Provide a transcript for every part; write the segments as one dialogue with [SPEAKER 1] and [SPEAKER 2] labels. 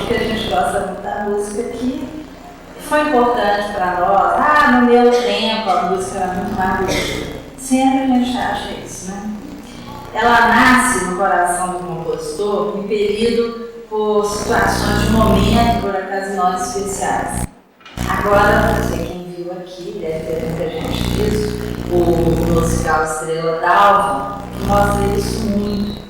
[SPEAKER 1] porque a gente gosta muito da música que foi importante para nós. No meu tempo a música era muito madura. Sempre a gente acha isso, né? Ela nasce no coração do compositor impelido por situações de momento, por ocasiões especiais. Agora, não sei quem viu aqui, deve ter muita gente visto, o musical Estrela d'Alva, que mostra isso muito.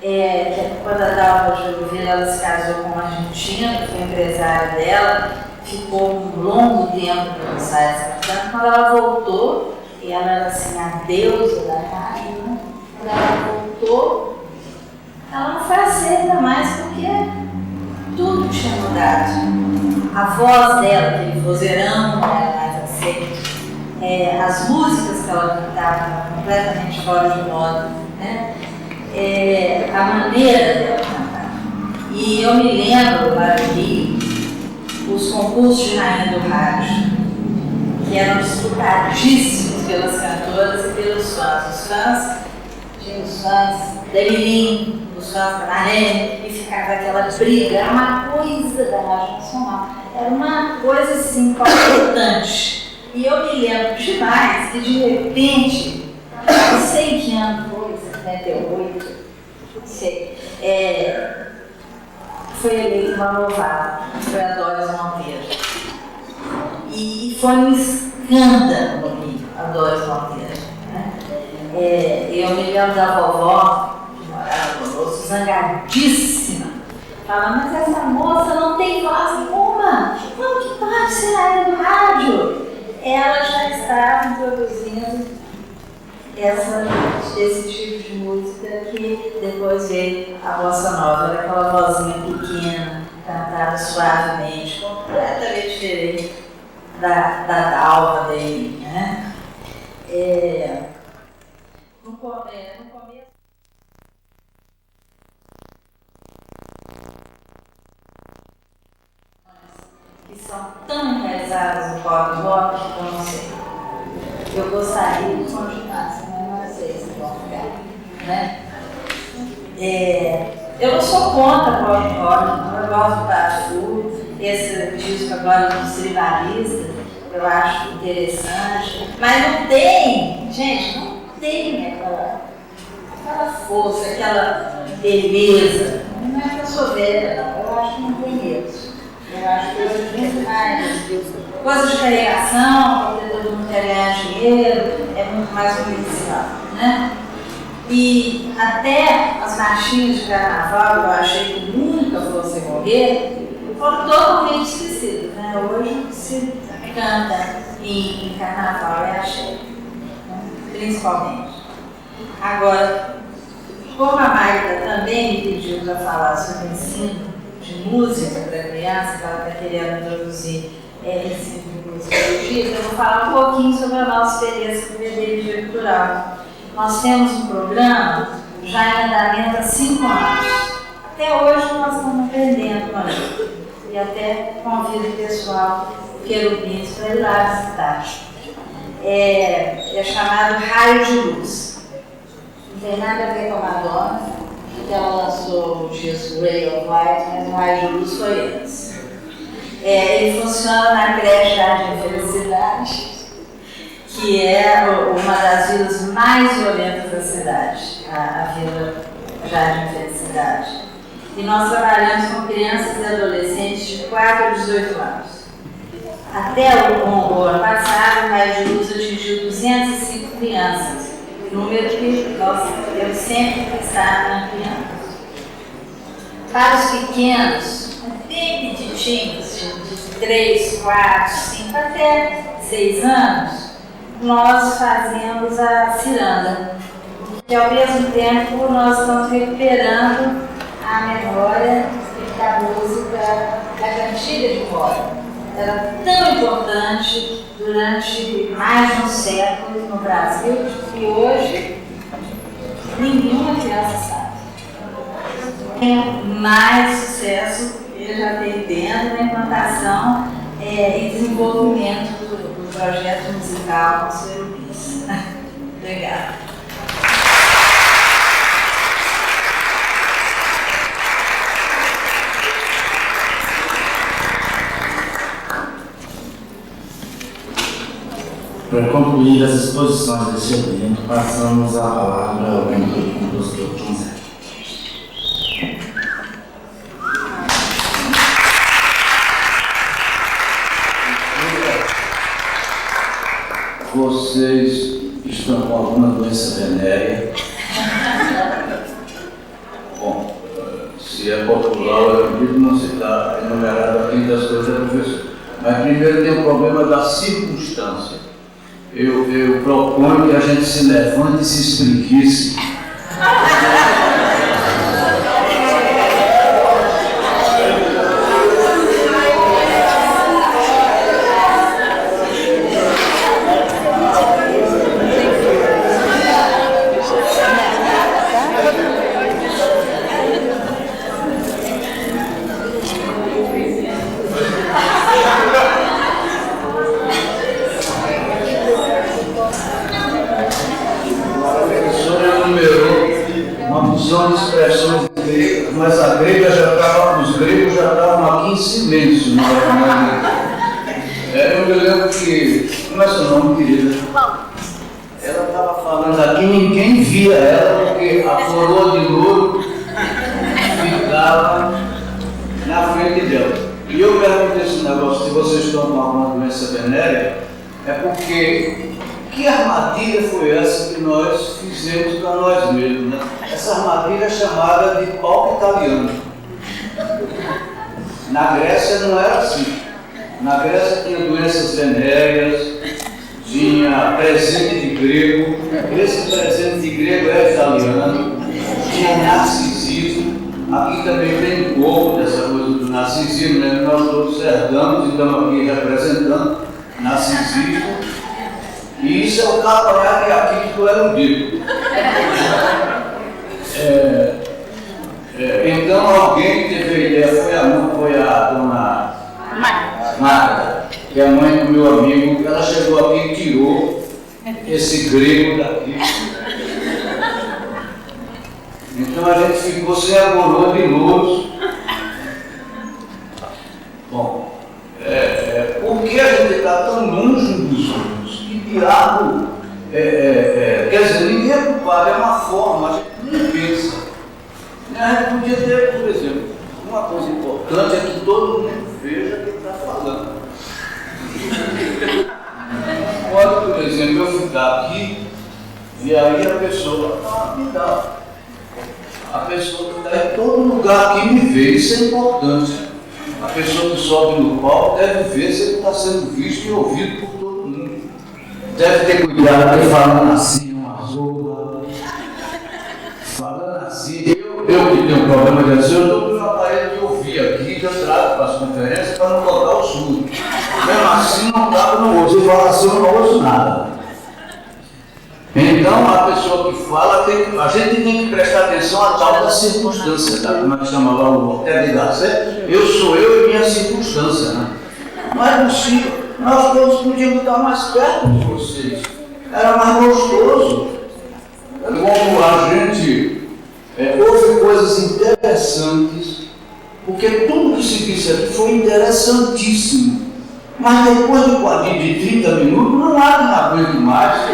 [SPEAKER 1] Que quando a Dalva de Oliveira ela se casou com um argentino, que foi empresário dela, ficou um longo tempo no Buenos Aires. Quando ela voltou, e ela era assim, a deusa da rádio, né? Quando ela voltou, ela não foi aceita mais porque tudo tinha mudado. A voz dela, aquele vozeirão, não era mais aceita. As músicas que ela cantava eram completamente fora de moda, né? A maneira dela cantar. E eu me lembro lá no Rio, os concursos de rainha do rádio, que eram disputadíssimos pelas cantoras e pelos fãs. Os fãs tinham os fãs da Evelyn, os fãs da Marlene, e ficava aquela briga. Era uma coisa da Rádio Nacional, era uma coisa assim, palpitante. E eu me lembro demais que de repente, não sei que ano foi, 78, não sei, foi eleita uma novata, foi a Doris Monteiro. E foi um escândalo no Rio, a Doris Monteiro. Né? Eu me lembro da vovó, que morava conosco, zangadíssima, falando, mas essa moça não tem voz nenhuma, como que pode ser a área do rádio? Ela já estava introduzindo esse tipo de música que depois veio a bossa nova, era aquela vozinha pequena, cantada suavemente, completamente diferente da Dalva dele, né? No começo, que são tão enraizadas no pop rock que eu não sei. Eu gostaria de continuar, senão não sei se vão ficar, né? Eu não sou contra pop rock, eu gosto do Tatu, esse disco agora do Tribalista, eu acho interessante, mas não tem, gente, não tem aquela força, aquela beleza. Não é que eu sou velha, não, eu acho que não tem isso. Eu acho que hoje é muito mais coisa de carregação, porque todo mundo quer ganhar dinheiro, é muito mais comercial, né? E até as marchinhas de carnaval, eu achei que nunca fossem morrer, foram totalmente esquecidas, né? Hoje não se canta em carnaval, eu achei, né? Principalmente. Agora, como a Magda também me pediu para falar sobre o ensino de música para criança, que ela está querendo introduzir ensino de música hoje, eu vou falar um pouquinho sobre a nossa experiência com o PDG Cultural. Nós temos um programa já em andamento há 5 anos. Até hoje nós estamos aprendendo com ele. E até convido o pessoal querubins para ir lá visitar. É chamado Raio de Luz. Não tem nada a ver com a Madonna, que ela lançou o disco Ray of Light, mas o Raio de Luz foi antes. Ele funciona na creche Jardim Felicidade, que é uma das vilas mais violentas da cidade, a Vila Jardim Felicidade. E nós trabalhamos com crianças e adolescentes de 4 a 18 anos. Até o ano passado, o Raio de Luz atingiu 205 crianças, número que nós temos sempre que estar ampliando. Para os pequenos, bem petitinhos, de 3, 4, 5 até 6 anos, nós fazemos a ciranda, que ao mesmo tempo nós estamos recuperando a memória da música da cantiga de roda. Era tão importante durante mais de um século no Brasil que hoje nenhuma criança sabe. Tem mais sucesso ele já tem dentro da implantação e desenvolvimento do projeto musical com os querubins. Obrigada.
[SPEAKER 2] Para concluir as exposições deste evento, passamos a palavra ao compositor Tom Zé. Vocês estão com alguma doença venérea? Bom, se é popular, eu acredito não se está enumerado aqui das coisas da professora. Mas primeiro tem o problema da circunstância. Eu proponho que a gente se levante e se espreguice. Expressões gregas, mas os gregos já estavam aqui em silêncio. Eu me lembro que, como é seu nome, querida? Ela estava falando aqui, ninguém via ela, porque a coroa de louro ficava na frente dela. E eu perguntei esse negócio, se vocês estão com alguma doença venérea, é porque que armadilha foi essa que nós fizemos para nós mesmos, né? Essa armadilha é chamada de pau italiano. Na Grécia não era assim. Na Grécia tinha doenças venéreas, tinha presente de grego, esse presente de grego é italiano, tinha narcisismo, aqui também tem um pouco dessa coisa do narcisismo, né? Nós todos herdamos e estamos aqui representando narcisismo. E isso é o cavanhaque aqui do erudito. Então alguém que teve a ideia foi a dona Marta, que é a mãe do meu amigo. Ela chegou aqui e tirou esse grego daqui. Então a gente ficou sem a coroa de louros. Bom, por que a gente está tão longe dos outros? Diabo, quer dizer, ninguém é culpado, é uma forma, a gente nem pensa. A gente podia ter, por exemplo, uma coisa importante é que todo mundo veja o que está falando. Pode, por exemplo, eu ficar aqui e aí a pessoa me dá. A pessoa que está em todo lugar aqui me vê, isso é importante. A pessoa que sobe no palco deve ver se ele está sendo visto e ouvido por todo mundo. Deve ter cuidado de falando assim, uma zorra. Falando assim. Eu que tenho um problema de assim, eu estou com um aparelho de ouvir aqui, que eu trago para as conferências para não botar o surdo. Mesmo assim, não dá para não ouvir. Eu falo assim, eu não ouço nada. Então, a pessoa que fala, a gente tem que prestar atenção à tal da circunstância, tá? Como é que chama lá o Ortega de Gasset? Eu sou eu e minha circunstância, né? Não é possível. Nós todos podíamos estar mais perto de vocês. Era mais gostoso. Como a gente houve coisas interessantes, porque tudo que se disse aqui foi interessantíssimo. Mas depois do quadrinho de 30 minutos, não há que não aguento mais.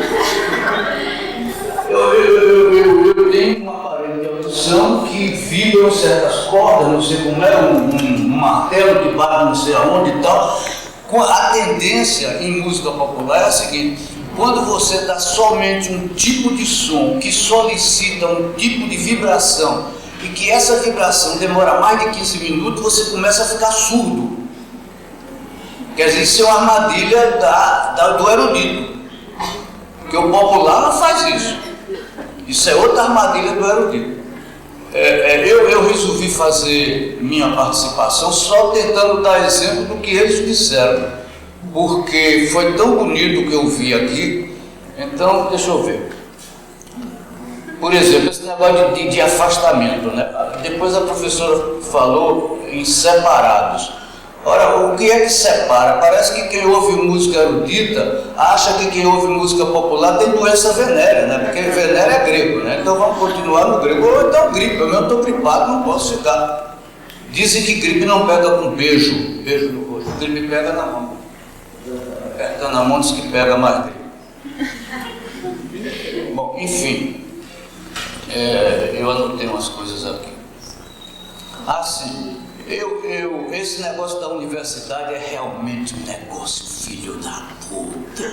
[SPEAKER 2] Eu tenho um aparelho de audição que vibra certas cordas, não sei como é, um martelo que bate não sei aonde e tal. A tendência em música popular é a seguinte: quando você dá somente um tipo de som que solicita um tipo de vibração e que essa vibração demora mais de 15 minutos, você começa a ficar surdo. Quer dizer, isso é uma armadilha do erudito, porque o popular não faz isso. Isso é outra armadilha do erudito. Eu resolvi fazer minha participação só tentando dar exemplo do que eles disseram, porque foi tão bonito o que eu vi aqui. Então, deixa eu ver. Por exemplo, esse negócio de afastamento, né? Depois a professora falou em separados. Ora, o que é que separa? Parece que quem ouve música erudita acha que quem ouve música popular tem doença venérea, né? Porque venérea é grego, né? Então vamos continuar no grego. Ou então gripe, eu estou gripado, não posso ficar. Dizem que gripe não pega com beijo no rosto. Gripe pega na mão. Aperta na mão, diz que pega mais gripe. Enfim, eu anotei umas coisas aqui. Assim, esse negócio da universidade é realmente um negócio filho da puta.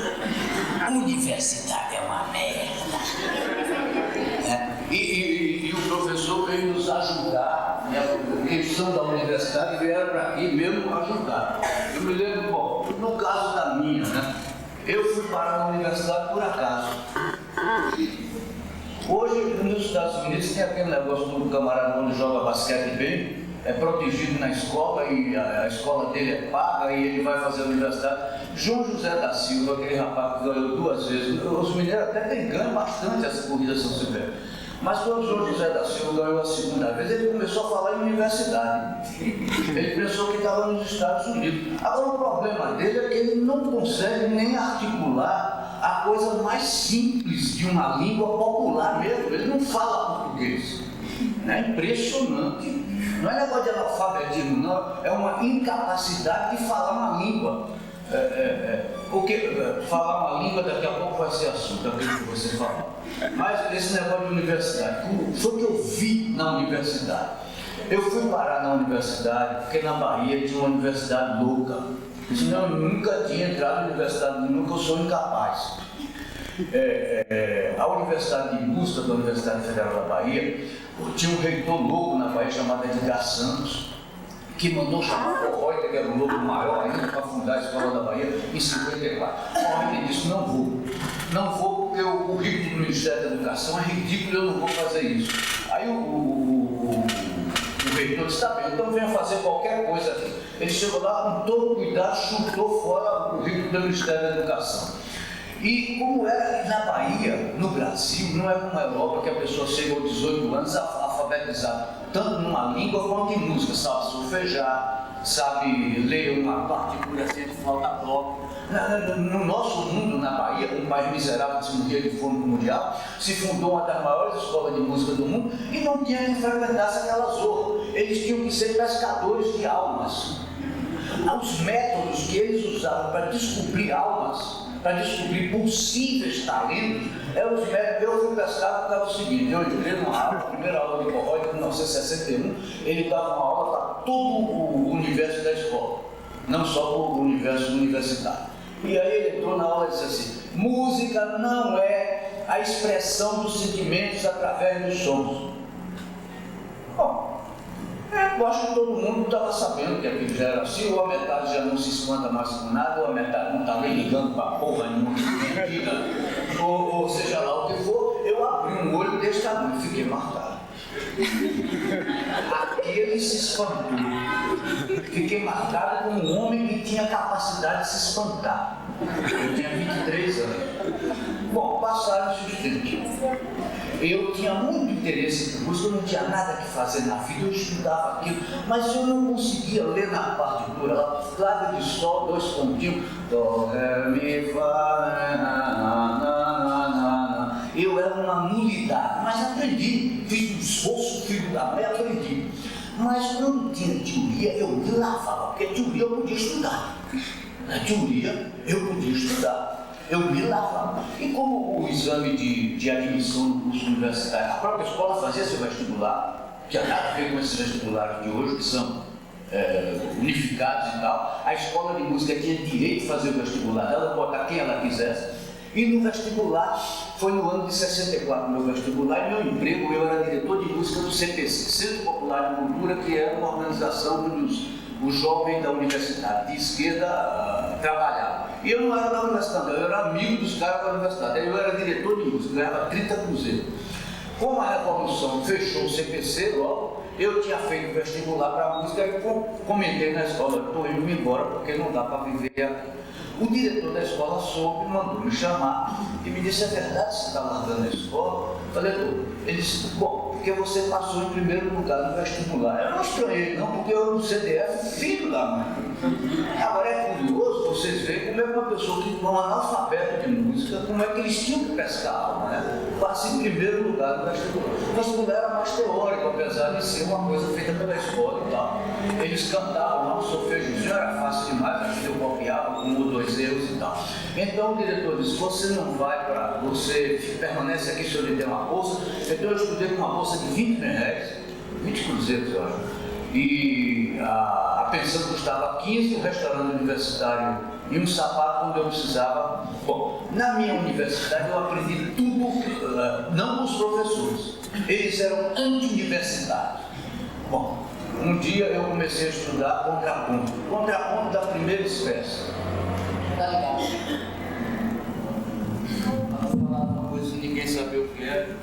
[SPEAKER 2] Universidade é uma merda. E o professor veio nos ajudar, né? Eles são da universidade e vieram para aqui mesmo ajudar. Eu me lembro, bom, no caso da minha, né? Eu fui parar na universidade por acaso. Hoje, nos Estados Unidos, tem aquele negócio do camarada quando joga basquete bem, é protegido na escola e a escola dele é paga e ele vai fazer a universidade. João José da Silva, aquele rapaz que ganhou 2 vezes, os mineiros até ganham bastante essa corrida São Silvestre. Mas quando João José da Silva ganhou a 2ª vez, ele começou a falar em universidade. Ele pensou que estava nos Estados Unidos. Agora o problema dele é que ele não consegue nem articular a coisa mais simples de uma língua popular mesmo. Ele não fala português. É impressionante. Não é negócio de analfabetismo, não. É uma incapacidade de falar uma língua. Porque falar uma língua daqui a pouco vai ser assunto, aquilo que você falou. Mas esse negócio de universidade, foi o que eu vi na universidade. Eu fui parar na universidade porque na Bahia tinha uma universidade louca. Senão eu nunca tinha entrado na universidade, nunca eu sou incapaz. A Universidade de Música da Universidade Federal da Bahia tinha um reitor louco na Bahia chamado Edgar Santos, que mandou chamar o Reuter, que era um louco maior ainda, para fundar a Escola da Bahia em 54. O Reuter disse: não vou porque o currículo do Ministério da Educação é ridículo, eu não vou fazer isso. Aí o reitor disse: tá bem, então venha fazer qualquer coisa aqui. Ele chegou lá com todo cuidado, chutou fora o currículo do Ministério da Educação. E como era na Bahia, no Brasil, não é como na Europa, que a pessoa chega aos 18 anos alfabetizada, tanto numa língua quanto em música, sabe solfejar, sabe ler uma partitura assim de flauta própria. No nosso mundo, na Bahia, um país miserável de um dia de fome mundial, se fundou uma das maiores escolas de música do mundo e não tinha quem frequentasse aquela zorra. Eles tinham que ser pescadores de almas. Os métodos que eles usavam para descobrir almas, para descobrir possíveis talentos, eram os métodos. Eu fui pescar por causa do seguinte: eu entrei numa aula, a primeira aula de Corrói, em 1961, ele dava uma aula para todo o universo da escola, não só para o universo universitário. E aí ele entrou na aula e disse assim: música não é a expressão dos sentimentos através dos sons. Bom, eu acho que todo mundo estava sabendo que aquilo já era assim, ou a metade já não se espanta mais com nada, ou a metade não está nem ligando para porra nenhuma, ou seja lá o que for. Eu abri um olho desse tamanho, fiquei marcado. Aquele se espantou. Fiquei marcado como um homem que tinha capacidade de se espantar. Eu tinha 23 anos. Bom, passaram-se os tempos. Eu tinha muito interesse em música, eu não tinha nada que fazer na vida, eu estudava aquilo, mas eu não conseguia ler na partitura, lá de sol, 2 pontinhos, dó, ré, mi, fá, na, na. Eu era uma nulidade, mas aprendi, fiz um esforço, filho da mãe, aprendi. Mas não tinha teoria, eu me lavava, porque teoria eu podia estudar. Na teoria eu podia estudar. Eu me lavava. E como o exame de admissão no curso universitário, a própria escola fazia seu vestibular, que tinha nada a ver com esses vestibulares de hoje, que são unificados e tal, a escola de música tinha direito de fazer o vestibular, ela botar quem ela quisesse. E no vestibular, foi no ano de 64, meu vestibular, e meu emprego, eu era diretor de música do CPC, Centro Popular de Cultura, que era uma organização onde os jovens da universidade de esquerda trabalhavam. E eu não era da universidade, eu era amigo dos caras da universidade. Eu era diretor de música, ganhava 30 cruzeiros. Como a Revolução fechou o CPC logo, eu tinha feito vestibular para a música e comentei na escola: estou indo embora porque não dá para viver aqui. O diretor da escola soube, mandou me chamar e me disse: é verdade, você está largando a escola? Eu falei: ele disse: bom, porque você passou em primeiro lugar no vestibular. Eu não estranhei não, porque eu no CDF, filho da mãe. Agora é curioso vocês verem como é uma pessoa que é um analfabeto de música, como é que eles tinham que pescar a alma, né? Passa em primeiro lugar no vestibular. O vestibular era mais teórico, apesar de ser uma coisa feita pela escola e tal. Eles cantavam lá, professor fez isso, já era fácil demais, acho que eu copiava com 1 ou 2 erros e tal. Então o diretor disse, você não vai para, você permanece aqui se eu lhe der uma bolsa. Então eu estudei com uma bolsa de 20 mil reais, 20 cruzeiros, eu acho. E a pensão custava 15, o restaurante universitário e um sapato quando eu precisava. Bom, na minha universidade eu aprendi tudo, não com os professores, eles eram anti-universitários. Bom, um dia eu comecei a estudar contraponto da primeira espécie. Tá legal. Vou falar uma coisa que ninguém sabia o que era.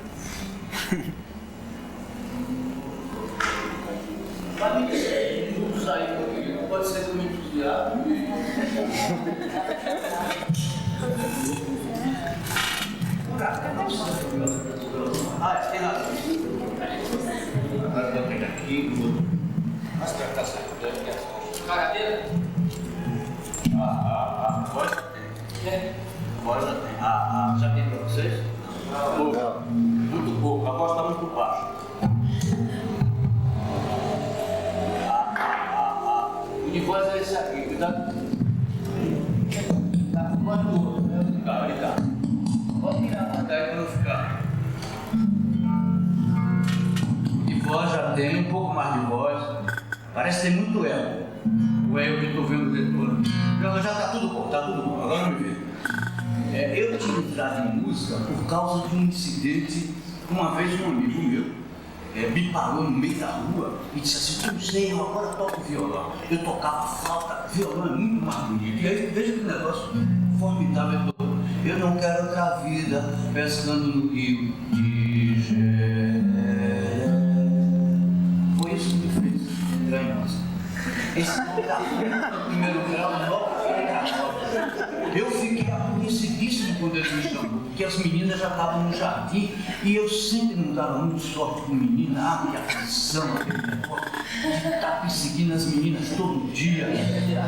[SPEAKER 2] Para mim, tudo sair comigo, não pode ser muito entusiasmo. Tem razão. Agora eu vou pegar aqui. Mas para cá, cagadeira? Agora já tem. Agora já tem. Já tem para vocês? Não. Muito pouco, a voz está muito baixa. O de voz é esse aqui, cuidado. Tá com voz boa, né? Cá. Pode tirar a pantalla para não ficar. De voz já tem, um pouco mais de voz. Parece ter muito ego. O ego que eu estou vendo depois. Já está tudo bom, agora me vê. Eu tinha entrado em música por causa de um incidente. Uma vez um amigo meu me parou no meio da rua e disse assim, eu sei, eu agora toco violão. Eu tocava flauta, violão é muito mais bonito. E aí veja que negócio formidável. Eu não quero outra vida pescando no rio de Geré. Foi isso que me fez entrar em música. Esse contraponto no primeiro grau não foi legal. Eu fiquei aborrecidíssimo quando ele me chamou, porque as meninas já estavam no jardim e eu sempre não dava muito sorte com menina, que aflição, aquele negócio de estar perseguindo as meninas todo dia.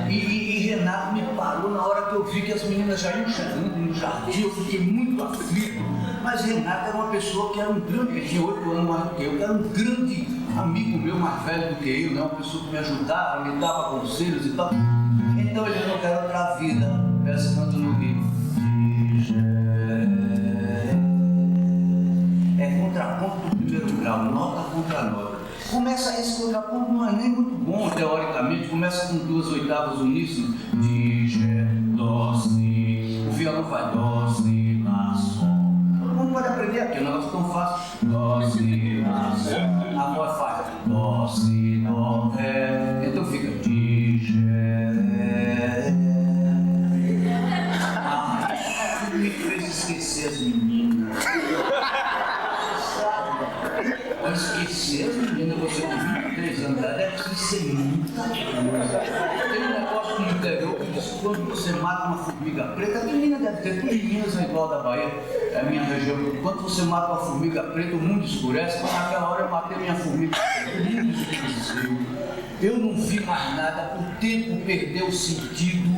[SPEAKER 2] E Renato me parou na hora que eu vi que as meninas já iam chegando no jardim, eu fiquei muito aflito. Mas Renato era uma pessoa que era um grande, ele tinha 8 anos mais do que eu, que era um grande amigo meu, mais velho do que eu, né? Uma pessoa que me ajudava, me dava conselhos e tal. Então ele não quer outra vida, pescando no rio de Geré. É contraponto do primeiro grau, nota contra nota. Começa, esse contraponto não é nem muito bom, teoricamente, começa com 2 oitavas uníssonas. De Gé, Dó, Si. O violão faz Dó, Si, Lá, Sol. Todo mundo pode aprender aqui, é um negócio tão fácil. Dó, Si, Lá, Sol. A voz faz Dó, Si, Dó, Ré. Então fica de Gé. Isso me fez esquecer as meninas. Sabe? Esquecer as meninas, você com 23 anos, é preciso ser muita coisa. Tem um negócio no interior que diz que quando você mata uma formiga preta, a menina deve ter, tudo em Minas é igual da Bahia, é a minha região. Quando você mata uma formiga preta, o mundo escurece, mas naquela hora eu matei minha formiga preta, o mundo escureceu. Eu não vi mais nada, o tempo perdeu o sentido,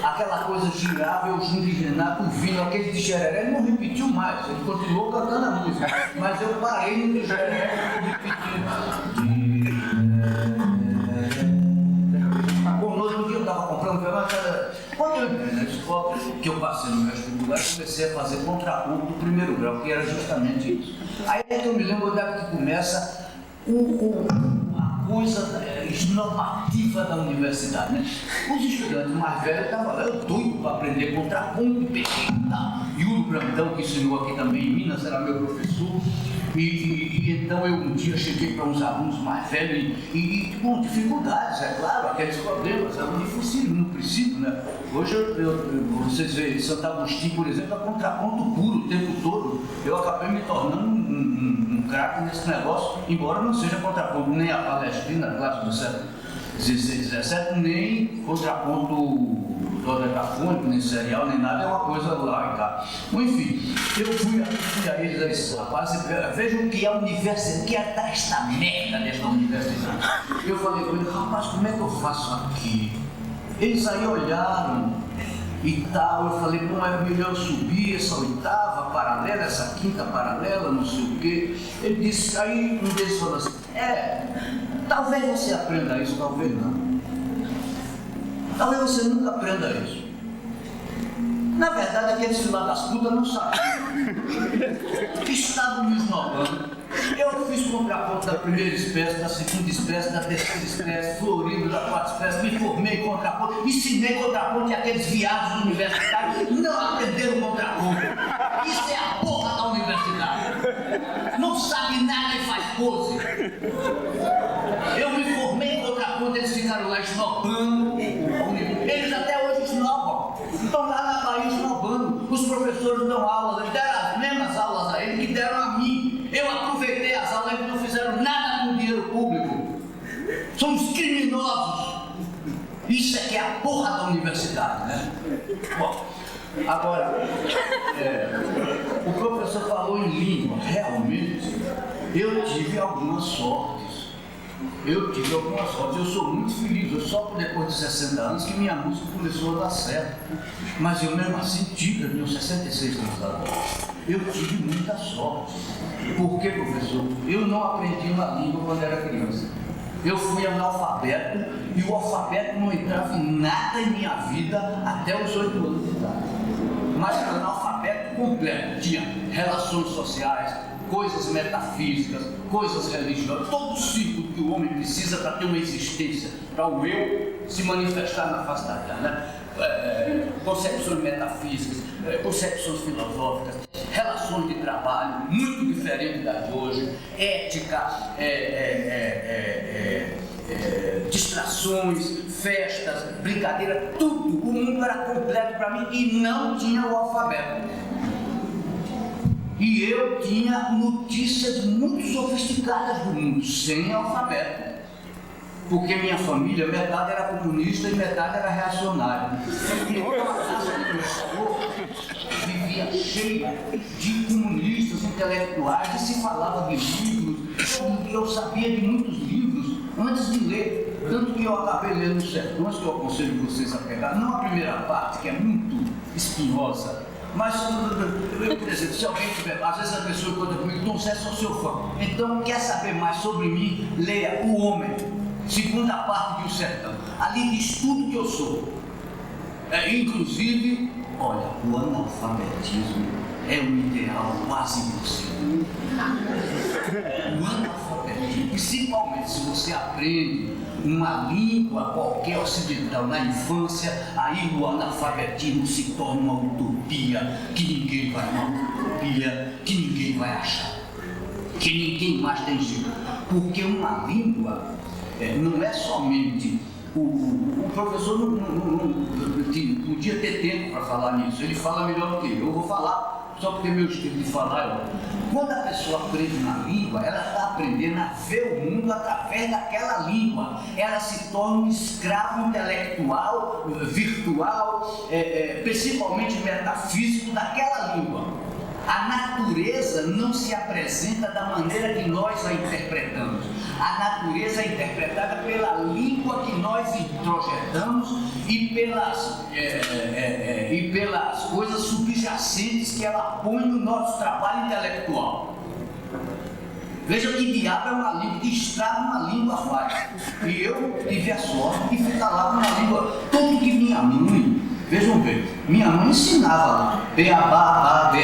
[SPEAKER 2] aquela coisa girava, eu junto de Renato, vindo aquele de Xereré, ele não repetiu mais, ele continuou cantando a música, mas eu parei no de Xereré e repeti. Bom, no outro dia eu estava comprando violão, quando eu entrei na escola, que eu passei no vestibular, comecei a fazer contraponto do primeiro grau, que era justamente isso. Aí é que eu me lembro da que começa a coisa esnobativa da universidade, né? Os estudantes mais velhos estavam lá, eu doido para aprender contraponto e pequeno. Yuri Brandão, que ensinou aqui também em Minas, era meu professor. E então eu um dia cheguei para uns alunos mais velhos e com dificuldades, é claro, aqueles problemas, era difícil no princípio, né? Hoje vocês veem, Santo Agostinho, por exemplo, é contraponto puro o tempo todo. Eu acabei me tornando um craque nesse negócio, embora não seja contraponto nem a Palestrina, classe do século XVI, XVII, nem contraponto dodecafônico, nem serial, nem nada, é uma coisa lá e cá. Enfim, eu fui a eles a esse rapaz, vejam que a universidade, que é esta merda desta universidade. Eu falei com ele, rapaz, como é que eu faço aqui? Eles aí olharam e tal, eu falei, não é melhor subir essa oitava paralela, essa quinta paralela, não sei o quê. Ele disse, aí um deles falou assim, talvez você aprenda isso, talvez não. Talvez você nunca aprenda isso. Na verdade, aqueles filhos das putas não sabem. Estavam me esnobando. Eu fiz contraponto da primeira espécie, da segunda espécie, da terceira espécie, florido da quarta espécie, me formei em contraponto, ensinei contraponto e aqueles viados universitários não aprenderam contraponto. Isso é a porra da universidade. Não sabe nada e faz pose. Eu me formei em contraponto, eles ficaram lá esnobando. Eles até hoje esnobam. Estão lá na Bahia esnobando. Os professores dão aulas, eles deram as mesmas aulas a eles que deram a mim. Eu aproveitei as aulas, eles não fizeram nada com o dinheiro público. São os criminosos. Isso é que é a porra da universidade, né? Bom, agora, o professor falou em língua. Realmente, eu tive algumas sortes. Eu sou muito feliz. Eu só depois de 60 anos que minha música começou a dar certo. Mas eu mesmo assim tive, eu tenho 66 anos agora. Eu tive muita sorte. Por quê, professor? Eu não aprendi uma língua quando era criança. Eu fui analfabeto e o alfabeto não entrava em nada em minha vida até os 8 anos de idade. Mas era analfabeto completo. Tinha relações sociais, coisas metafísicas, coisas religiosas, todo o ciclo que o homem precisa para ter uma existência, para o eu se manifestar na face da terra, né? Concepções metafísicas, concepções filosóficas, relações de trabalho muito diferentes das de hoje, ética, distrações, festas, brincadeira, tudo. O mundo era completo para mim e não tinha o alfabeto. E eu tinha notícias muito sofisticadas do mundo, sem alfabeto. Porque minha família, metade era comunista e metade era reacionária. Então a casa que eu estou vivia cheia de comunistas, intelectuais, e se falava de livros, e eu sabia de muitos livros antes de ler. Tanto que eu acabei lendo Os Sertões, que eu aconselho vocês a pegar, não a primeira parte, que é muito espinhosa, mas, por exemplo, se alguém tiver, às vezes a pessoa conta comigo, Tom Zé, sou seu fã, então quer saber mais sobre mim, leia O Homem, segunda parte de O Sertão. Ali diz tudo que eu sou. Inclusive, olha, o analfabetismo é um ideal quase impossível. O analfabetismo, principalmente se você aprende uma língua qualquer ocidental na infância, aí o analfabetismo se torna uma utopia que ninguém vai que ninguém vai achar, que ninguém mais tem jeito. Porque uma língua não é somente o professor não podia ter tempo para falar nisso, ele fala melhor do que eu vou falar, só porque meu estilo de falar quando a pessoa aprende uma língua, ela está aprendendo a ver o mundo através daquela língua, ela se torna um escravo intelectual, virtual, principalmente metafísico daquela língua. A natureza não se apresenta da maneira que nós a interpretamos. A natureza é interpretada pela língua que nós introjetamos e pelas coisas subjacentes que ela põe no nosso trabalho intelectual. Veja que diabo é uma língua, que estraga uma língua faz. E eu tive a sorte de ficar lá com uma língua, tanto que minha mãe, vejam bem, minha mãe ensinava lá, beabá, be,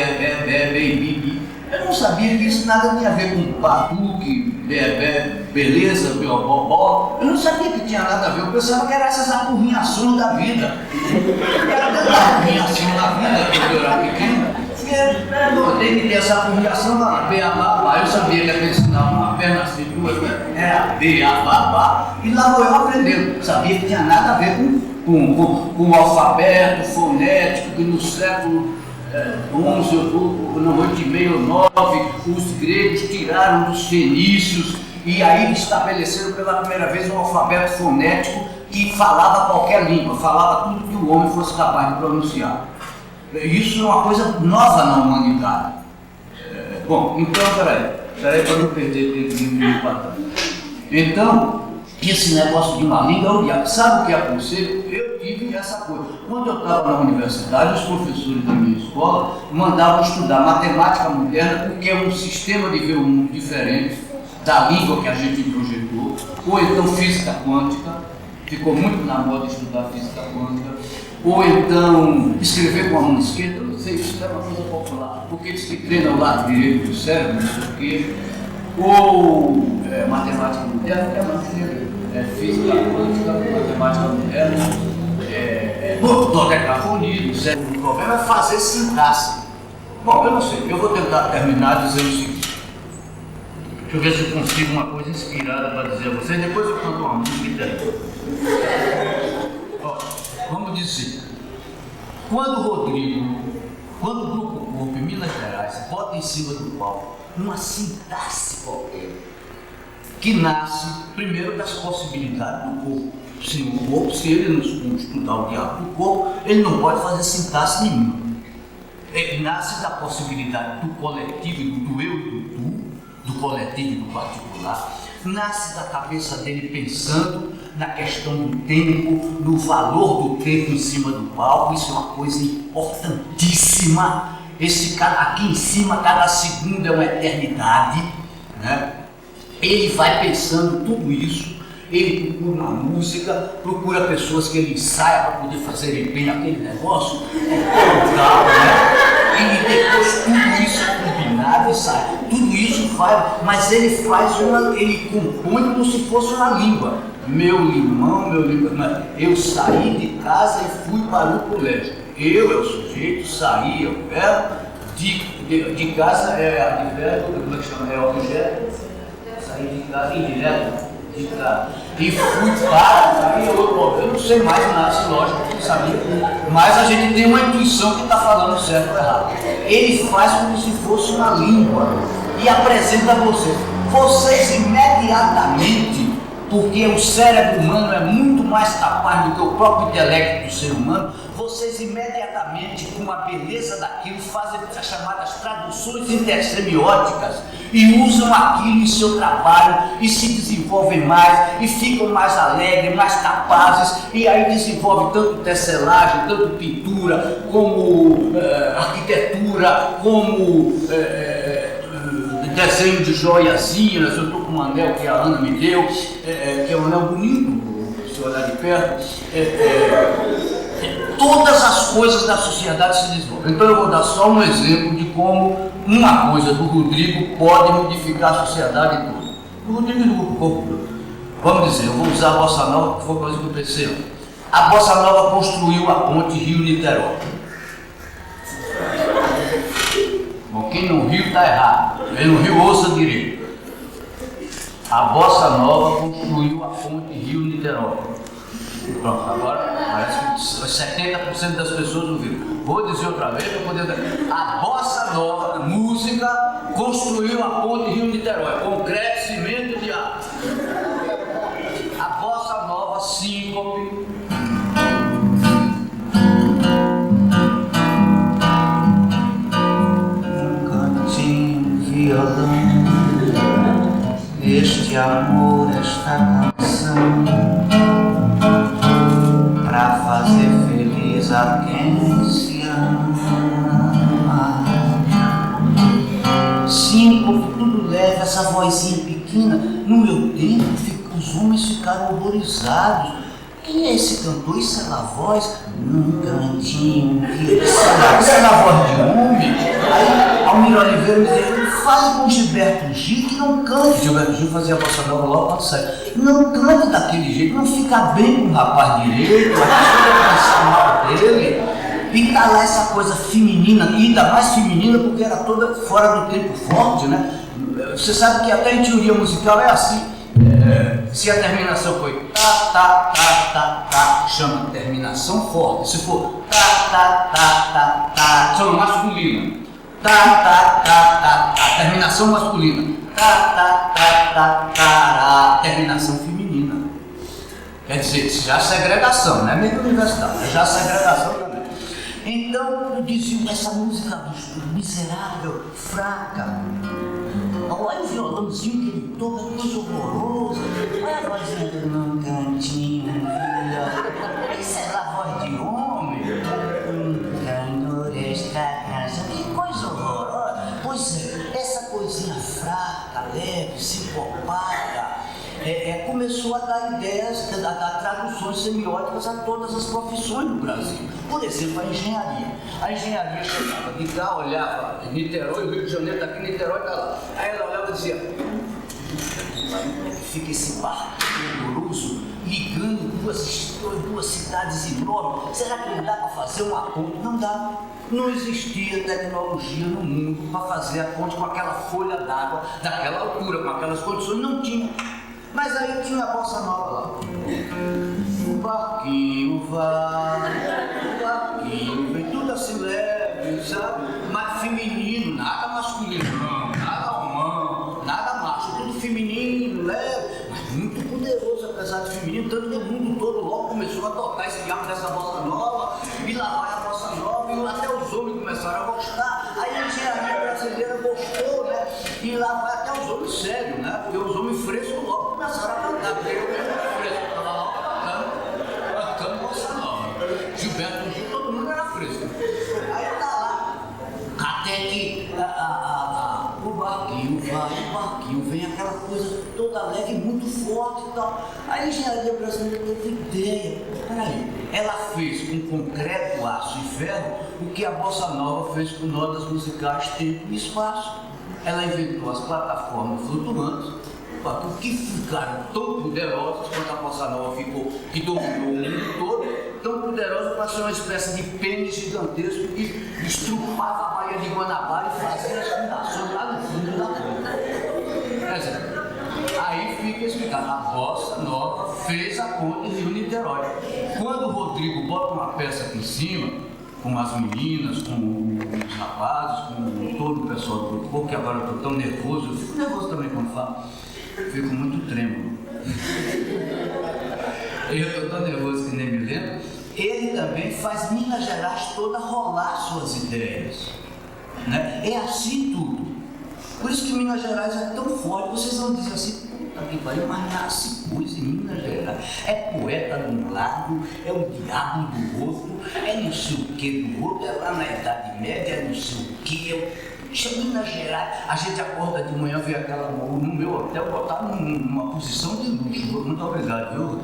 [SPEAKER 2] eu não sabia que isso nada tinha a ver com batuque, beleza, beobó, eu não sabia que tinha nada a ver, eu pensava que era essas apurrinhações da vida. Era tanta apurrinhação da vida quando eu era pequeno. Eu tenho que ter essa apurrinhação lá, beabá, eu sabia que ia ensinar uma perna assim, duas, era beabá, e lá vou eu aprendendo, sabia que tinha nada a ver com o alfabeto fonético, que no século XI, no 8,5 ou 9, os gregos tiraram dos fenícios e aí estabeleceram pela primeira vez um alfabeto fonético que falava qualquer língua, falava tudo que o homem fosse capaz de pronunciar. Isso é uma coisa nova na humanidade. Bom, então, peraí para não perder tempo. Então, esse negócio de uma língua, sabe o que aconselho? Eu tive essa coisa. Quando eu estava na universidade, os professores da minha escola mandavam estudar matemática moderna, porque é um sistema de ver o mundo diferente da língua que a gente projetou, ou então física quântica, ficou muito na moda estudar física quântica, ou então escrever com a mão esquerda, eu não sei, isso é uma coisa popular, porque diz que treina o lado direito do cérebro, não sei o quê, ou matemática moderna, que é uma física quântica, matemática moderna, dodecafonia, o cérebro. O problema é fazer sintaxe. Bom, eu não sei, eu vou tentar terminar dizendo o seguinte. Deixa eu ver se eu consigo uma coisa inspirada para dizer a vocês, depois eu canto uma música. Vamos dizer, quando o Grupo Corpo em Minas Gerais bota em cima do palco uma sintaxe qualquer, que nasce primeiro das possibilidades do corpo. O corpo, se ele não estudar o diabo do corpo, ele não pode fazer sintaxe nenhuma. Ele nasce da possibilidade do coletivo, do eu e do tu, do coletivo e do particular. Nasce da cabeça dele pensando na questão do tempo, no valor do tempo em cima do palco. Isso é uma coisa importantíssima. Aqui em cima, cada segundo é uma eternidade, né? Ele vai pensando tudo isso, ele procura uma música, procura pessoas que ele ensaia para poder fazerem bem aquele negócio, né? E depois tudo isso é combinado e sai. Tudo isso vai, mas ele ele compõe como se fosse uma língua. Meu limão, eu saí de casa e fui para o colégio. Eu é o sujeito, saí, é o verbo, de casa é advérbio, como é que chama? É objeto, saí de casa, indireto, de casa. E fui para, aí eu não sei mais nada, lógico, não sabia, mas a gente tem uma intuição que está falando certo ou errado. Ele faz como se fosse uma língua e apresenta a vocês. Vocês imediatamente, porque o cérebro humano é muito mais capaz do que o próprio intelecto do ser humano, vocês imediatamente, com a beleza daquilo, fazem as chamadas traduções intersemióticas e usam aquilo em seu trabalho e se desenvolvem mais e ficam mais alegres, mais capazes, e aí desenvolve tanto tecelagem, tanto pintura, como arquitetura, como desenho de joiazinhas. Eu estou com um anel que a Ana me deu, que é um anel bonito, se olhar de perto. Todas as coisas da sociedade se desenvolvem. Então eu vou dar só um exemplo de como uma coisa do Rodrigo pode modificar a sociedade toda. O Rodrigo do Grupo Corpo, vamos dizer, eu vou usar a Bossa Nova, que foi coisa que eu pensei. A Bossa Nova construiu a ponte Rio-Niterói. Bom, quem não riu está errado. Quem não riu, ouça direito. A Bossa Nova construiu a ponte Rio-Niterói. Pronto, agora parece que 70% das pessoas ouviram. Vou dizer outra vez para poder dizer. A Bossa Nova, música, construiu a ponte Rio-Niterói. Concreto, cimento de água. A Bossa Nova, síncope. Um cantinho, violão. Este amor, esta canção, pra fazer feliz a quem se ama. Sim, tudo leve, essa vozinha pequena. No meu tempo, os homens ficaram horrorizados. Quem é esse cantor? Isso é na voz? Num cantinho. Isso é na voz de homem? Aí, Almir Oliveira me disse, fale com Gilberto Gil que não cante. Gilberto Gil fazia a bossa nova logo quando sai. Não cante daquele jeito, não fica bem com o rapaz direito, a pessoa vai pensar mal dele. E tá lá essa coisa feminina, e ainda mais feminina porque era toda fora do tempo forte, né? Você sabe que até em teoria musical é assim. Se a terminação foi chama terminação forte. Se for chama masculina. Terminação masculina. Terminação feminina. Quer dizer, já segregação, não é mesmo universidade, já segregação também. Então eu dizia, essa música miserável, fraca. Olha o violãozinho que ele toca, coisa horrorosa. Olha a vozinha dele num cantinho, filha. Isso é a voz de homem. Que coisa horrorosa. Pois é, essa coisinha fraca, leve, psicopata. Como começou a dar ideias, a dar traduções semióticas a todas as profissões do Brasil. Por exemplo, a engenharia. A engenharia chegava de cá, olhava Niterói, Rio de Janeiro, daqui Niterói, tá lá. Aí ela olhava e dizia: fica esse barco rigoroso ligando duas cidades enormes. Será que não dá para fazer uma ponte? Não dá. Não existia tecnologia no mundo para fazer a ponte com aquela folha d'água daquela altura, com aquelas condições. Não tinha. Mas aí tinha a bossa nova lá. O barquinho vai, o barquinho vem, tudo assim leve, sabe? Mas feminino, nada masculino, não, nada humano, nada macho, tudo feminino, leve, mas muito poderoso apesar de feminino, tanto que o mundo todo logo começou a tocar esse diabo dessa bossa nova, e lá vai a bossa nova, e até os homens começaram a gostar. Aí a engenharia brasileira gostou, né? E lá vai até os homens sérios, né? Porque os homens frescos logo começaram a cantar, porque eu era fresco, estava lá cantando bossa nova. Gilberto Gil, todo mundo era fresco. Aí tá lá, até que o barquinho vai, o barquinho vem, aquela coisa toda leve, muito forte e tal. Aí a engenharia brasileira teve ideia. Peraí, ela fez com concreto, aço e ferro o que a bossa nova fez com notas musicais, tempo e espaço. Ela inventou as plataformas flutuantes, que ficaram tão poderosas quanto a bossa nova ficou, que dominou o mundo todo, tão poderosa para ser uma espécie de pênis gigantesco que estrupava a Baía de Guanabara e fazia as fundações lá no fundo da ponta. Quer dizer, aí fica explicado, a bossa nova fez a ponte Rio-Niterói. Quando o Rodrigo bota uma peça aqui em cima, com as meninas, com os rapazes, com todo o pessoal do grupo, que agora eu estou tão nervoso, eu fico nervoso também quando falo, fico muito trêmulo. Eu estou tão nervoso que nem me lembro. Ele também faz Minas Gerais toda rolar suas ideias, né? É assim tudo. Por isso que Minas Gerais é tão forte. Vocês vão dizer assim: puta que pariu, mas nasce coisa em Minas Gerais. É poeta de um lado, é o diabo do outro, é não sei o que do outro, é lá na Idade Média, é não sei o que. Minas Gerais, a gente acorda de manhã, vê aquela no meu hotel, botar numa posição de luxo. Muito obrigado, viu?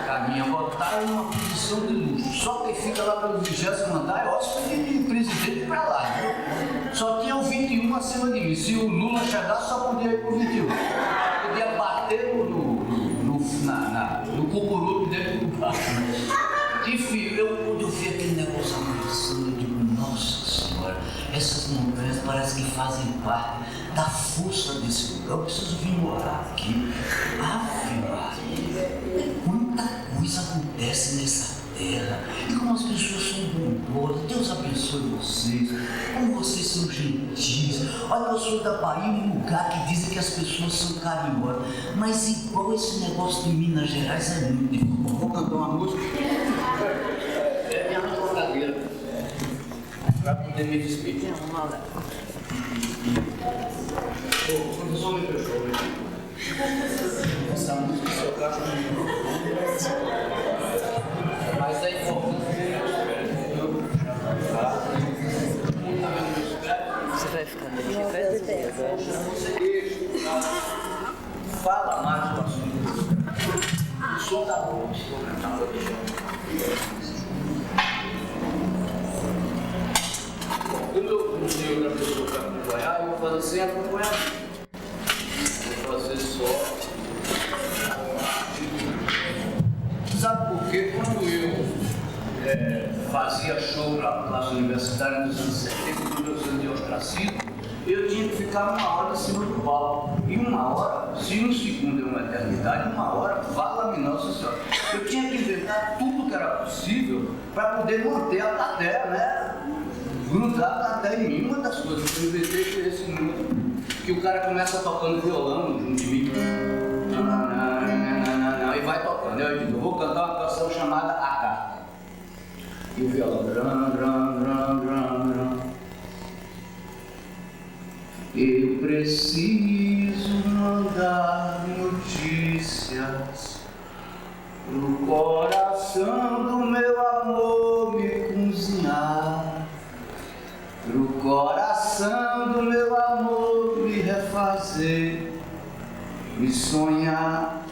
[SPEAKER 2] A minha botar numa posição de luxo. Só quem fica lá pelo 20º andar é hóspede de presidente pra lá, viu? Só tinha o 21 acima de mim. Se o Lula chegasse, só podia ir pro 21. Podia bater no cucuruto dentro do carro. Enfim, eu vi aquele negócio avançando, eu digo: nossa senhora, essas montanhas parecem que fazem parte da força desse lugar. Eu preciso vir morar aqui. Ave Maria, quanta coisa acontece nessa terra, e como as pessoas são bondosas. Deus abençoe vocês, como vocês são gentis. Olha, eu sou da Bahia, um lugar que dizem que as pessoas são carinhosas, mas igual esse negócio de Minas Gerais é muito difícil. Vou cantar uma música. É minha brincadeira, para poder me despedir. O professor me fechou, essa música se eu gasto mas é importante.
[SPEAKER 3] Você vai ficar meio
[SPEAKER 2] Você fala mais do assunto. O som tá bom. Como eu consigo outra pessoa para acompanhar, eu vou fazer sem acompanhar. Vou fazer só. Sabe por quê? Quando eu fazia show para a classe universitária nos anos 70, quando eu fazia ostracismo, eu tinha que ficar 1 hora em cima do palco. E 1 hora, se 1 segundo é uma eternidade, 1 hora, fala-me Nossa Senhora. Eu tinha que inventar tudo que era possível para poder manter a plateia, né? Grudar a plateia em mim. Uma das coisas que eu inventei foi esse número, que o cara começa tocando violão junto de mim. E vai tocando. Eu digo: eu vou cantar uma canção chamada A Carta. E o violão. Eu preciso mandar notícias pro coração do meu amor me cozinhar, pro coração do meu amor me refazer. me sonhar,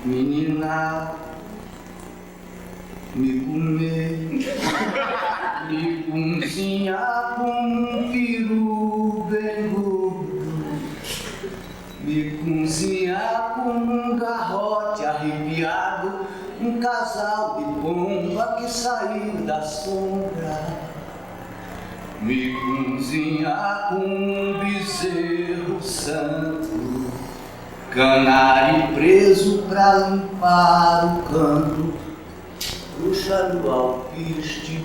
[SPEAKER 2] menina, me comer, me cozinhar com um peru bem gordo, me cozinhar com um garrote arrepiado, um casal de pomba que saiu da sombra, me cozinhar com um bezerro santo, canário preso pra limpar o canto, bruxa do alpiste,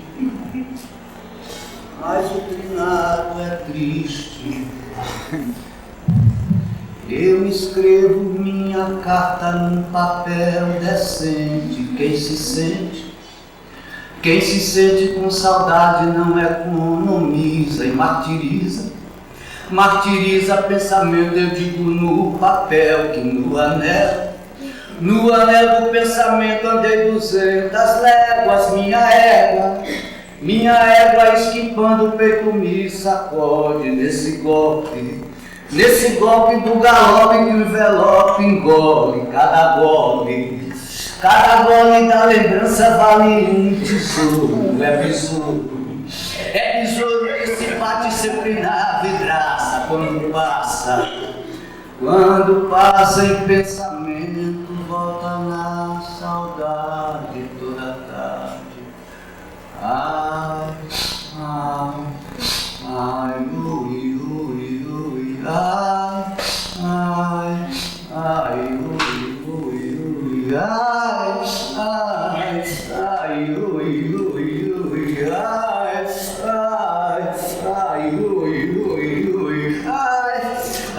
[SPEAKER 2] mas o trinado é triste. Eu escrevo minha carta num papel decente. Quem se sente com saudade não economiza e martiriza. Martiriza pensamento, eu digo no papel que no anel do pensamento andei 200 léguas, minha égua esquipando o peito me sacode nesse golpe do galope que o envelope engole cada gole da lembrança vale um tesouro, é besouro que se bate sempre na vidraça quando passa em pensamento, volta na saudade toda tarde. Ai, ai, ai, ui, ui, ui, ai, ai, ai, ui, ui, ui, ai, ai, ai, ui, ui, ui, ai, ai, ai, ui, ui, ui, ai, ai,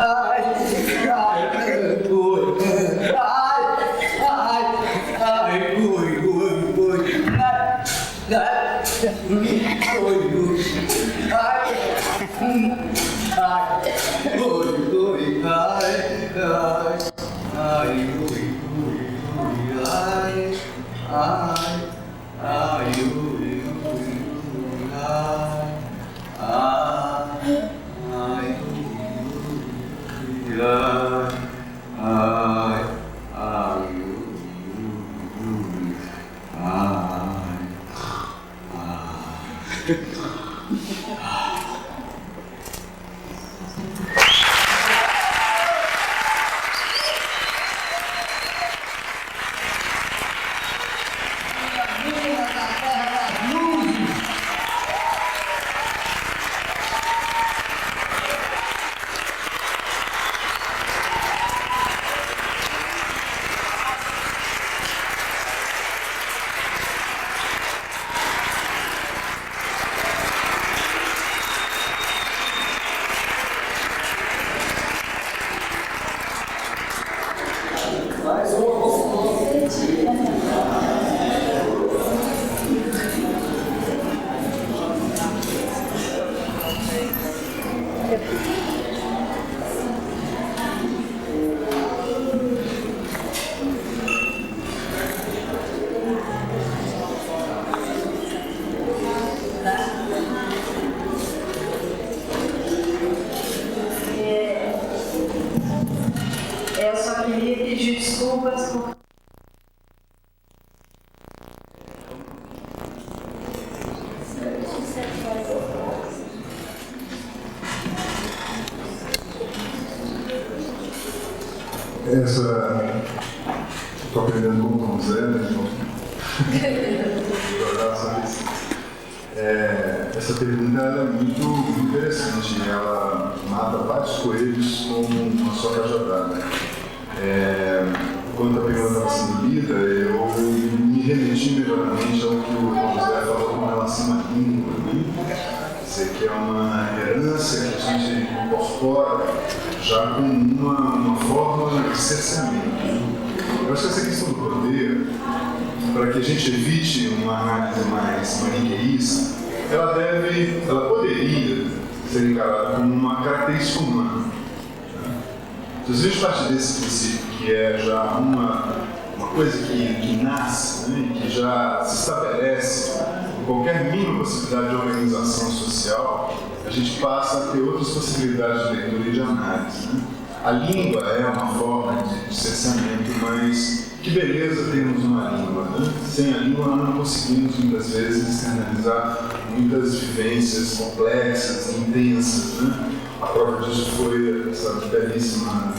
[SPEAKER 1] Eu só queria pedir desculpas por...
[SPEAKER 4] Estou aprendendo com o Tom Zé, né? Essa pergunta é muito interessante, ela mata vários coelhos com uma só cajadada. Quando a pergunta estava sendo lida, eu me remeti imediatamente ao que o Tom Zé falou com relação à língua. Dizer que é uma herança que a gente incorpora já com uma forma de cerceamento. Eu acho que essa questão do poder, para que a gente evite uma análise mais maniqueísta, ela poderia ser encarada como uma característica humana. Se a gente partir desse princípio, que é já uma coisa que nasce, né, que já se estabelece, qualquer mínima possibilidade de organização social, a gente passa a ter outras possibilidades de leitura e de análise. Né? A língua é uma forma de cerceamento, mas que beleza termos uma língua, né? Sem a língua nós não conseguimos muitas vezes externalizar muitas vivências complexas, intensas, né? A prova disso foi essa belíssima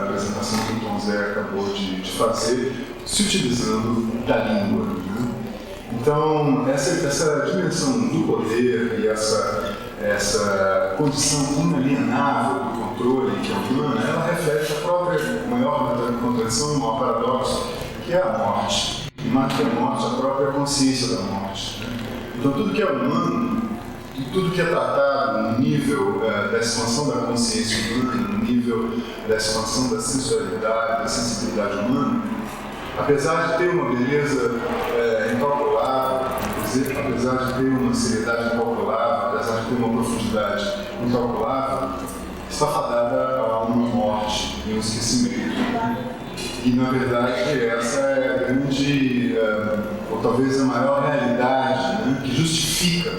[SPEAKER 4] apresentação que o Tom Zé acabou de fazer, se utilizando da língua, né? Então, essa dimensão do poder e essa condição inalienável do controle que é humana, ela reflete a própria maior contradição, o maior paradoxo, que é a morte. E mais que a morte, a própria consciência da morte, né? Então, tudo que é humano, e tudo que é tratado no nível da expansão da consciência humana, no nível da expansão da sensualidade, da sensibilidade humana, apesar de ter uma beleza incalculável, apesar de ter uma seriedade incalculável, apesar de ter uma profundidade incalculável, está fadada a uma morte e um esquecimento. E, na verdade, essa é a grande, ou talvez a maior realidade, né, que justifica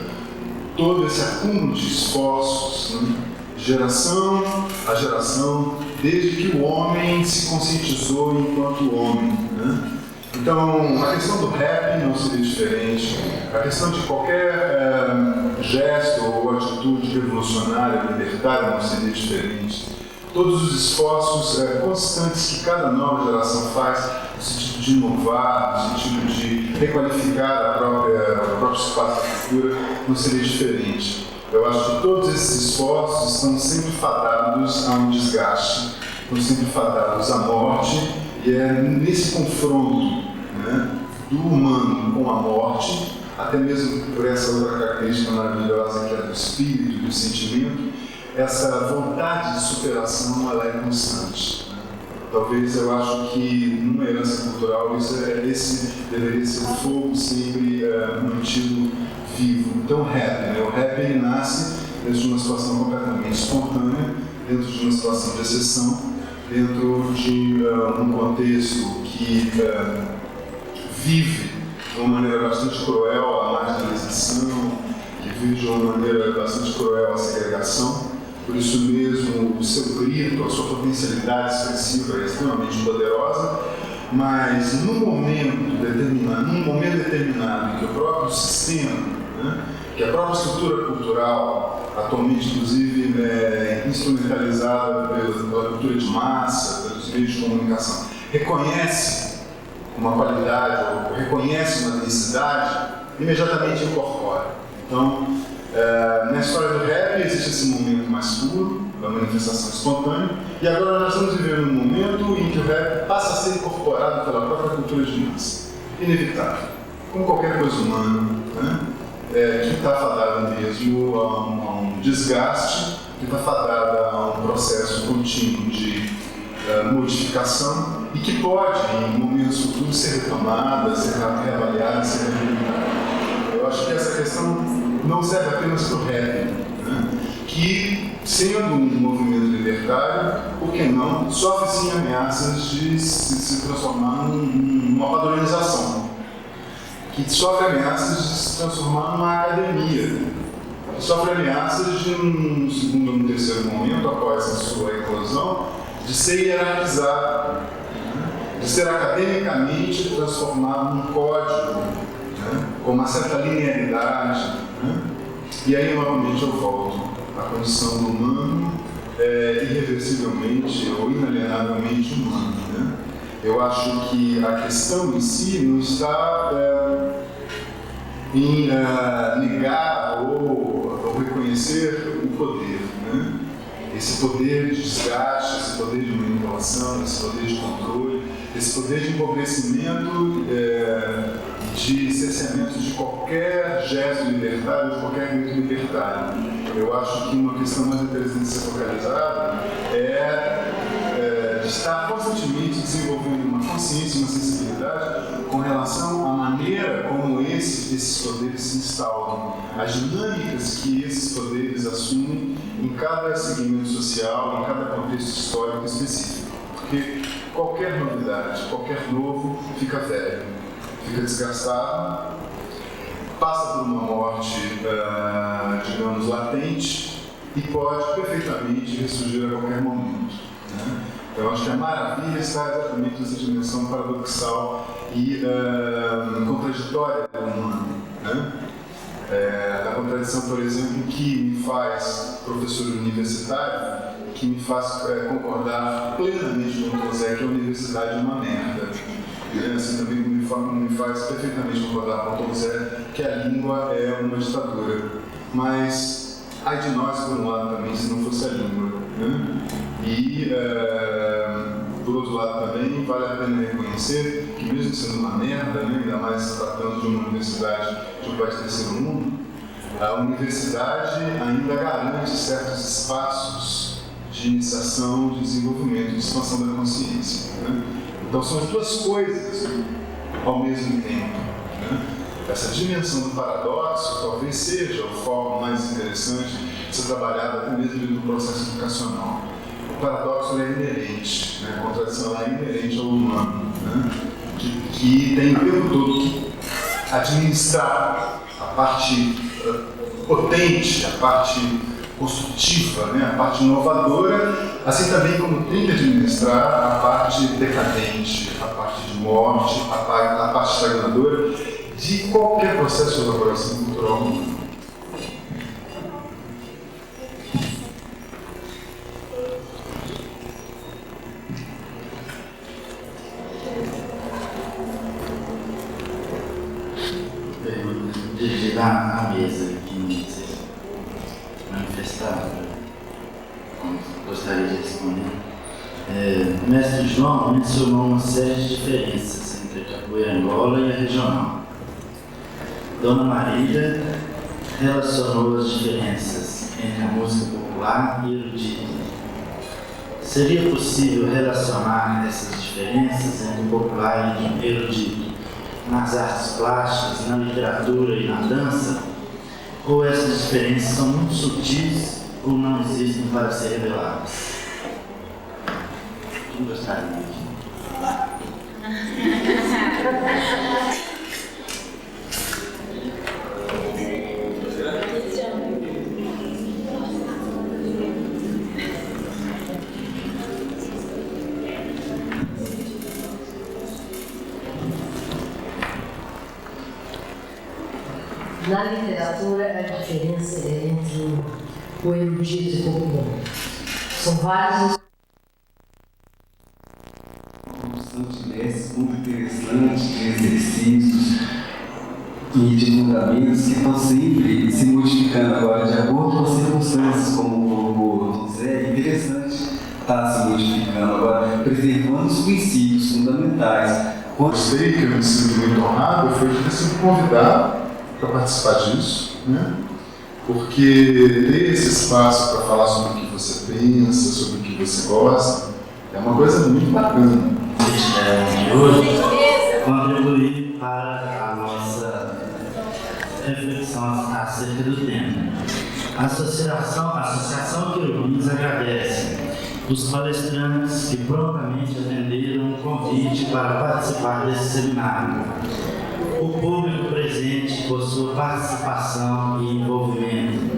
[SPEAKER 4] todo esse acúmulo de esforços, né, geração a geração, desde que o homem se conscientizou enquanto homem, né? Então, a questão do rap não seria diferente, a questão de qualquer gesto ou atitude revolucionária, libertária não seria diferente. Todos os esforços constantes que cada nova geração faz no sentido de inovar, no sentido de requalificar o próprio espaço da cultura, não seria diferente. Eu acho que todos esses esforços estão sempre fadados a um desgaste, estão sempre fadados à morte, e é nesse confronto, né, do humano com a morte, até mesmo por essa outra característica maravilhosa que é do espírito e do sentimento, essa vontade de superação ela é constante, né? Talvez eu acho que numa herança cultural esse deveria ser o fogo sempre mantido vivo. Então o rap ele nasce dentro de uma situação completamente espontânea, dentro de uma situação de exceção, dentro de um contexto que vive de uma maneira bastante cruel a marginalização, que vive de uma maneira bastante cruel a segregação. Por isso mesmo, o seu grito, a sua potencialidade expressiva é extremamente poderosa, mas num momento determinado em que o próprio sistema, né, que a própria estrutura cultural, atualmente inclusive instrumentalizada pela cultura de massa, pelos meios de comunicação, reconhece uma qualidade ou reconhece uma densidade, imediatamente incorpora. Então, na história do rap existe esse momento mais puro, da manifestação espontânea, e agora nós estamos vivendo um momento em que o rap passa a ser incorporado pela própria cultura de massa. Inevitável, como qualquer coisa humana, né? Que está fadada mesmo a um desgaste, que está fadada a um processo contínuo de modificação e que pode, em momentos futuros, ser retomada, ser reavaliada, ser revisitada. Eu acho que essa questão não serve apenas para o rap, né? Que, sendo um movimento libertário, por que não, sofre sim ameaças de se transformar numa padronização, que sofre ameaças de se transformar numa academia, que sofre ameaças de, no segundo ou no terceiro momento, após a sua eclosão, de ser hierarquizado, né? De ser academicamente transformado num código, né? Com uma certa linearidade, né? E aí, novamente, eu volto. A condição do humano é irreversivelmente ou inalienavelmente humana, né? Eu acho que a questão em si não está em negar ou reconhecer o poder, né? Esse poder de desgaste, esse poder de manipulação, esse poder de controle, esse poder de empobrecimento, de cerceamento de qualquer gesto libertário, de qualquer grito libertário. Eu acho que uma questão mais interessante de ser focalizada de estar constantemente desenvolvendo uma consciência, uma sensibilidade com relação à maneira como esses poderes se instauram, as dinâmicas que esses poderes assumem em cada segmento social, em cada contexto histórico específico. Porque qualquer novidade, qualquer novo fica velho, fica desgastado, passa por uma morte, digamos, latente e pode perfeitamente ressurgir a qualquer momento, né? Eu acho que a maravilha está exatamente nessa dimensão paradoxal e contraditória do humano, né? Da contradição, por exemplo, que me faz professor universitário, que me faz concordar plenamente com o Tom Zé que a universidade é uma merda. Assim também me faz perfeitamente concordar com o Tom Zé que a língua é uma ditadura. Mas ai de nós, por um lado, também, se não fosse a língua, né? E, por outro lado, também vale a pena reconhecer que, mesmo sendo uma merda, né, ainda mais tratando de uma universidade de um país do terceiro mundo, a universidade ainda garante certos espaços de iniciação, de desenvolvimento, de expansão da consciência, né? Então, são as duas coisas ao mesmo tempo, né? Essa dimensão do paradoxo talvez seja o foco mais interessante de ser trabalhado até mesmo no processo educacional. O paradoxo é inerente, né? A contradição é inerente ao humano, né? Que tem o tempo todo que administrar a parte potente, a parte construtiva, né? A parte inovadora, assim também como tem que administrar a parte decadente, a parte de morte, a parte estagnadora de qualquer processo de elaboração cultural humana.
[SPEAKER 5] Pergunta dirigida à mesa que vocês manifestaram, como gostaria de responder. O mestre João mencionou uma série de diferenças entre a capoeira Angola e a regional. Dona Marília relacionou as diferenças entre a música popular e erudita. Seria possível relacionar essas diferenças entre o popular e o erudito nas artes plásticas, na literatura e na dança? Ou essas diferenças são muito sutis ou não existem para ser reveladas? Quem gostaria de
[SPEAKER 6] Na literatura, a diferença é entre o erudito e o popular. São vários.
[SPEAKER 7] Constante mestre muito interessante de exercícios e de fundamentos que estão sempre se modificando agora de acordo com as circunstâncias, como o José. É interessante estar se modificando agora, preservando os princípios fundamentais.
[SPEAKER 4] Gostei, que eu me sinto muito honrado, foi de ter sido convidado para participar disso, né? Porque ter esse espaço para falar sobre o que você pensa, sobre o que você gosta, é uma coisa muito bacana.
[SPEAKER 5] Hoje, contribuir para a nossa reflexão acerca do tema. A Associação Querubins agradece os palestrantes que prontamente atenderam o convite para participar desse seminário. O público presente por sua participação e envolvimento.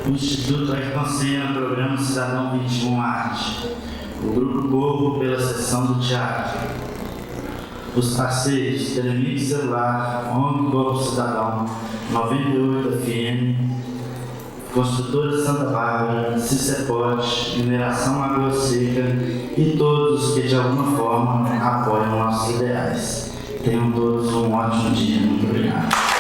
[SPEAKER 5] O Instituto Ayrton Senna, Programa Cidadão 21 Arte. O Grupo Corpo pela sessão do teatro. Os parceiros Telemix Celular, ONG Corpo Cidadão, 98 FM, Construtora Santa Bárbara, Cicepod, Mineração Água Seca e todos que de alguma forma apoiam nossos ideais. Tenham todos um ótimo dia. Muito obrigado.